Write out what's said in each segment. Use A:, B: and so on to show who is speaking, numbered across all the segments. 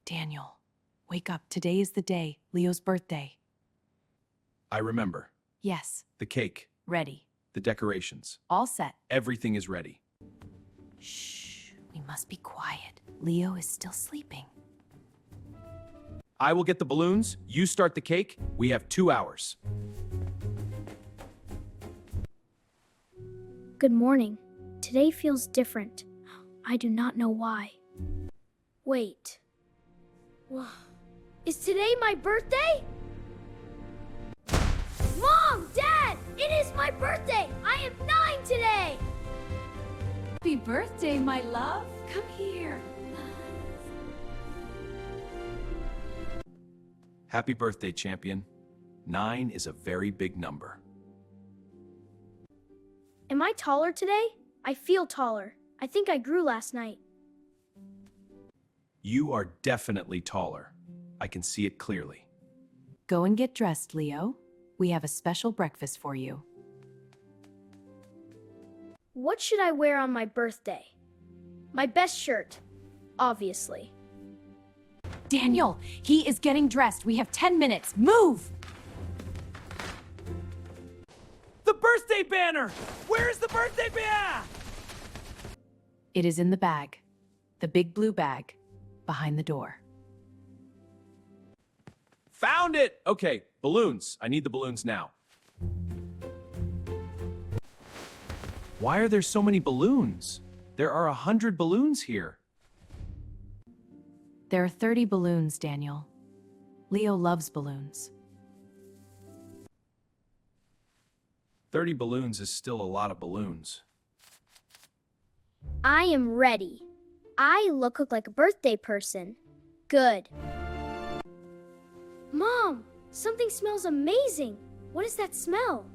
A: Daniel, wake up. Today is the day, Leo's birthday.
B: I remember.
A: Yes,
B: The cake,
A: ready.
B: the decorations.
A: All set.
B: Everything is ready.
A: Shh, we must be quiet. Leo is still sleeping.
B: I will get the balloons. You start the cake. We have 2 hours.
C: Good morning. Today feels different. I do not know why. Wait. Is today my birthday? Mom! Dad! It is my birthday! I am 9 today!
A: Happy birthday, my love. Come here.
B: Happy birthday, champion. 9 is a very big number.
C: Am I taller today? I feel taller. I think I grew last night.
B: You are definitely taller. I can see it clearly.
A: Go and get dressed, Leo. We have a special breakfast for you.
C: What should I wear on my birthday? My best shirt, obviously.
A: Daniel, he is getting dressed. We have 10 minutes. Move!
B: The birthday banner! Where is the birthday banner?
A: It is in the bag. The big blue bag. Behind the door.
B: Found it! Okay, balloons. I need the balloons now. Why are there so many balloons? There are 100 balloons here.
A: There are 30 balloons, Daniel. Leo loves balloons.
B: 30 balloons is still a lot of balloons.
C: I am ready. I look like a birthday person. Good. Mom, something smells amazing. What is that smell?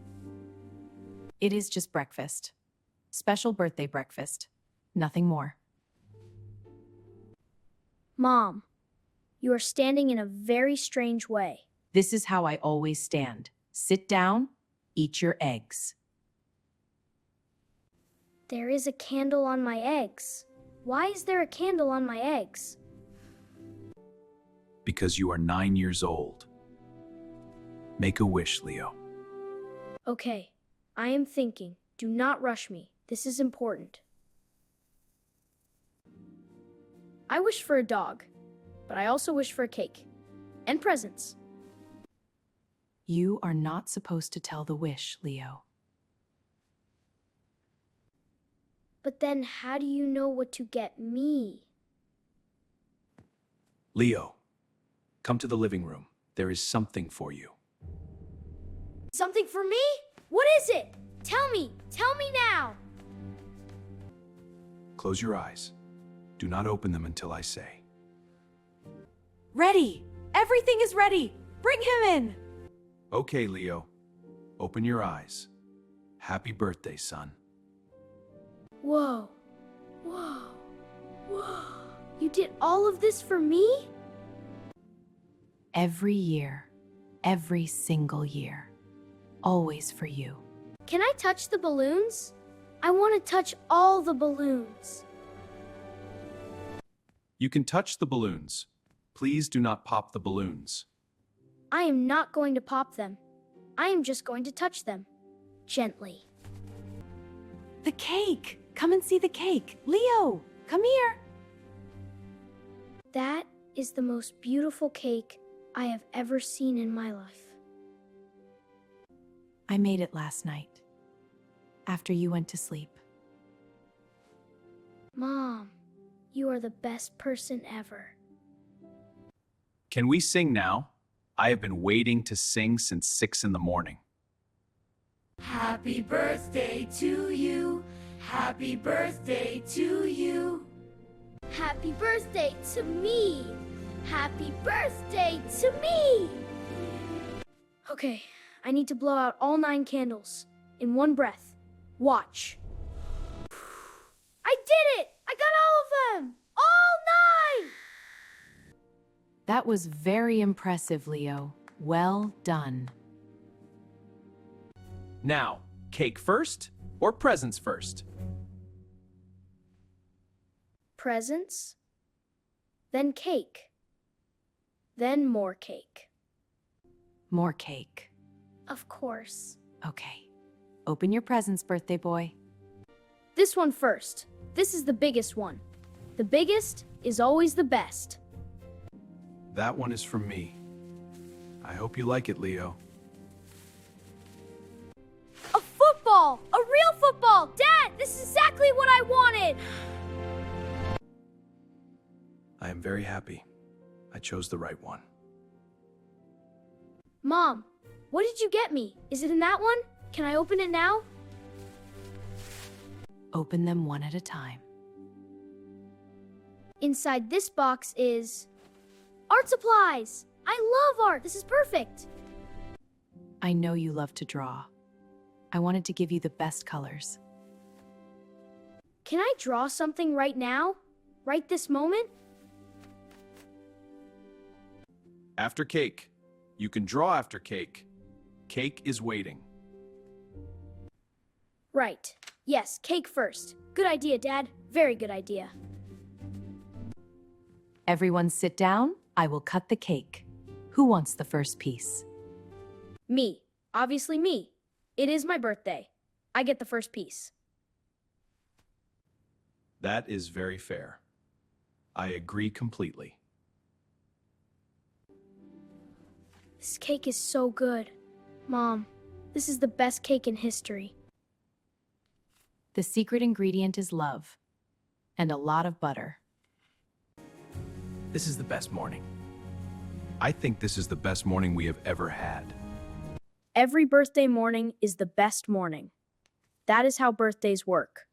A: It is just breakfast. Special birthday breakfast. Nothing more.
C: Mom, you are standing in a very strange way.
A: This is how I always stand. Sit down, eat your eggs.
C: There is a candle on my eggs. Why is there a candle on my eggs?
B: Because you are 9 years old. Make a wish, Leo.
C: Okay, I am thinking. Do not rush me. This is important. I wish for a dog, but I also wish for a cake and presents.
A: You are not supposed to tell the wish, Leo.
C: But then how do you know what to get me?
B: Leo, come to the living room. There is something for you.
C: Something for me? What is it? Tell me now.
B: Close your eyes. Do not open them until I say.
A: Ready! Everything is ready! Bring him in!
B: Okay, Leo. Open your eyes. Happy birthday, son.
C: Whoa. You did all of this for me?
A: Every year. Every single year. Always for you.
C: Can I touch the balloons? I want to touch all the balloons.
B: You can touch the balloons. Please do not pop the balloons.
C: I am not going to pop them. I am just going to touch them. Gently.
A: The cake! Come and see the cake! Leo, come here!
C: That is the most beautiful cake I have ever seen in my life.
A: I made it last night. After you went to sleep.
C: Mom, you are the best person ever.
B: Can we sing now? I have been waiting to sing since 6 in the morning.
D: Happy birthday to you. Happy birthday to you.
C: Happy birthday to me. Happy birthday to me. Okay, I need to blow out all 9 candles in one breath. Watch. I did it! I got all of them! All 9!
A: That was very impressive, Leo. Well done.
B: Now, cake first or presents first?
C: Presents, then cake. Then more cake.
A: More cake.
C: Of course.
A: Okay. Open your presents, birthday boy.
C: This one first. This is the biggest one. The biggest is always the best.
B: That one is from me. I hope you like it, Leo.
C: A football! A real football! Dad, this is exactly what I wanted!
B: I am very happy. I chose the right one.
C: Mom, what did you get me? Is it in that one? Can I open it now?
A: Open them one at a time.
C: Inside this box is art supplies. I love art. This is perfect.
A: I know you love to draw. I wanted to give you the best colors.
C: Can I draw something right now? Right this moment?
B: After cake. You can draw after cake. Cake is waiting.
C: Right. Yes, cake first. Good idea, Dad. Very good idea.
A: Everyone sit down. I will cut the cake. Who wants the first piece?
C: Me. Obviously me. It is my birthday. I get the first piece.
B: That is very fair. I agree completely.
C: This cake is so good. Mom, this is the best cake in history.
A: The secret ingredient is love and a lot of butter.
B: This is the best morning. I think this is the best morning we have ever had.
C: Every birthday morning is the best morning. That is how birthdays work.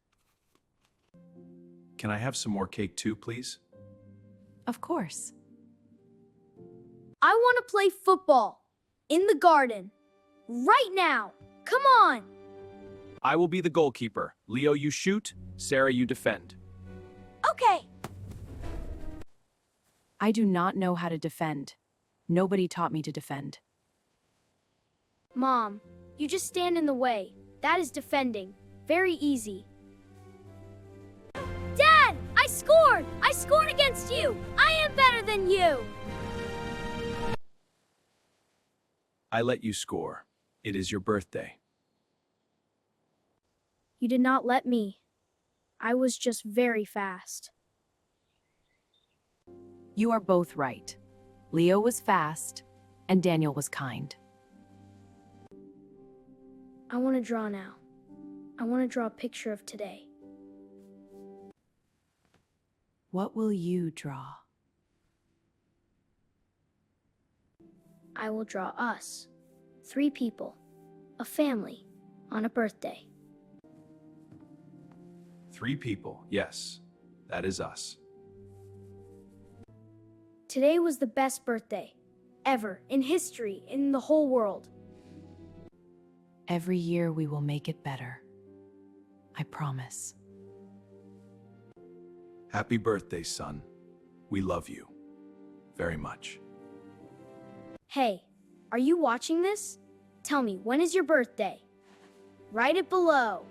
B: Can I have some more cake too, please?
A: Of course.
C: I want to play football in the garden right now. Come on.
B: I will be the goalkeeper. Leo, you shoot. Sarah, you defend.
C: Okay.
A: I do not know how to defend. Nobody taught me to defend.
C: Mom, you just stand in the way. That is defending. Very easy. Dad, I scored! I scored against you! I am better than you!
B: I let you score. It is your birthday.
C: You did not let me. I was just very fast.
A: You are both right. Leo was fast and Daniel was kind.
C: I want to draw now. I want to draw a picture of today.
A: What will you draw?
C: I will draw us. 3 people. A family. On a birthday.
B: 3 people, yes. That is us.
C: Today was the best birthday. Ever. In history. In the whole world.
A: Every year we will make it better. I promise.
B: Happy birthday, son. We love you very much.
C: Hey, are you watching this? Tell me, when is your birthday? Write it below.